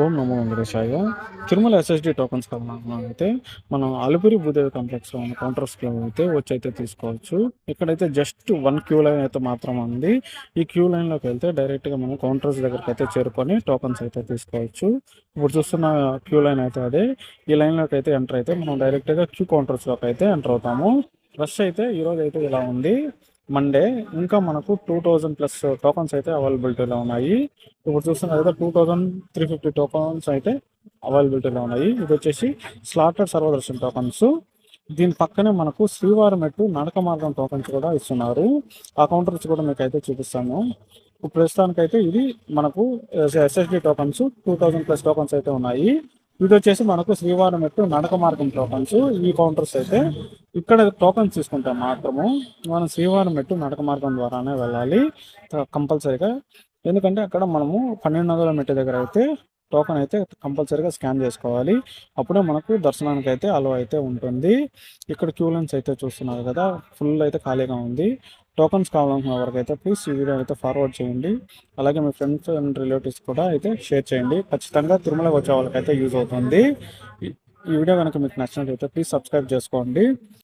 ఓం నమో వెంకటేశాయ. Tirumala SSD tokens కావాలనుకున్నట్లయితే మనం అలిపిరి భూదేవి కాంప్లెక్స్‌లో ఉన్న కౌంటర్స్‌లో వచ్చైతే తీసుకోవచ్చు. ఇక్కడైతే జస్ట్ 1 క్యూ లైన్ అయితే మాత్రం ఉంది. ఈ క్యూ లైన్‌లోకి వెళ్తే డైరెక్ట్‌గా మనం కౌంటర్స్ దగ్గరకైతే చేరుకొని టోకెన్స్ అయితే తీసుకోవచ్చు. ఇప్పుడు చూస్తున్న క్యూ లైన్ అయితే అదే. ఈ లైన్‌లోకి అయితే ఎంటర్ అయితే మనం డైరెక్ట్‌గా క్యూ కౌంటర్స్‌లోకి అయితే ఎంటర్ అవుతాము. రష్ అయితే ఈరోజైతే ఇలా ఉంది. మండే ఇంకా మనకు 2000+ టోకెన్స్ అయితే అవైలబిలిటీలో ఉన్నాయి. ఇప్పుడు చూస్తున్నారు కదా 2350 టోకన్స్ అయితే అవైలబిలిటీలో ఉన్నాయి. ఇది వచ్చేసి స్లాటెడ్ సర్వదర్శన్ టోకన్స్. దీని పక్కనే మనకు శ్రీవారం మెట్టు నడక మార్గం టోకన్స్ కూడా ఇస్తున్నారు. ఆ కౌంటర్స్ కూడా మీకు అయితే చూపిస్తాను. ఇప్పుడు ప్రస్తుతానికైతే ఇది మనకు ఎస్ఎస్డి టోకన్స్ 2000+ టోకన్స్ అయితే ఉన్నాయి. ఇది వచ్చేసి మనకు శ్రీవారం మెట్టు నడక మార్గం టోకన్స్. ఈ కౌంటర్స్ అయితే ఇక్కడ టోకన్స్ తీసుకుంటే మాత్రము మనం శ్రీవారం మెట్టు నడక మార్గం ద్వారానే వెళ్ళాలి కంపల్సరీగా. ఎందుకంటే అక్కడ మనము 1200 మెట్టు దగ్గర అయితే టోకెన్ అయితే కంపల్సరీగా స్కాన్ చేసుకోవాలి. అప్పుడే మనకు దర్శనానికి అయితే అలో అయితే ఉంటుంది. ఇక్కడ క్యూ లైన్స్ అయితే చూస్తున్నారు కదా, ఫుల్ అయితే ఖాళీగా ఉంది. టోకన్స్ కావాలనుకున్న వరకు అయితే ప్లీజ్ ఈ వీడియో అయితే ఫార్వర్డ్ చేయండి. అలాగే మీ ఫ్రెండ్స్ అండ్ రిలేటివ్స్ కూడా అయితే షేర్ చేయండి. ఖచ్చితంగా తిరుమలకి వచ్చే వాళ్ళకైతే యూజ్ అవుతుంది. ఈ ఈ వీడియో కనుక మీకు నచ్చినట్లయితే ప్లీజ్ సబ్స్క్రైబ్ చేసుకోండి.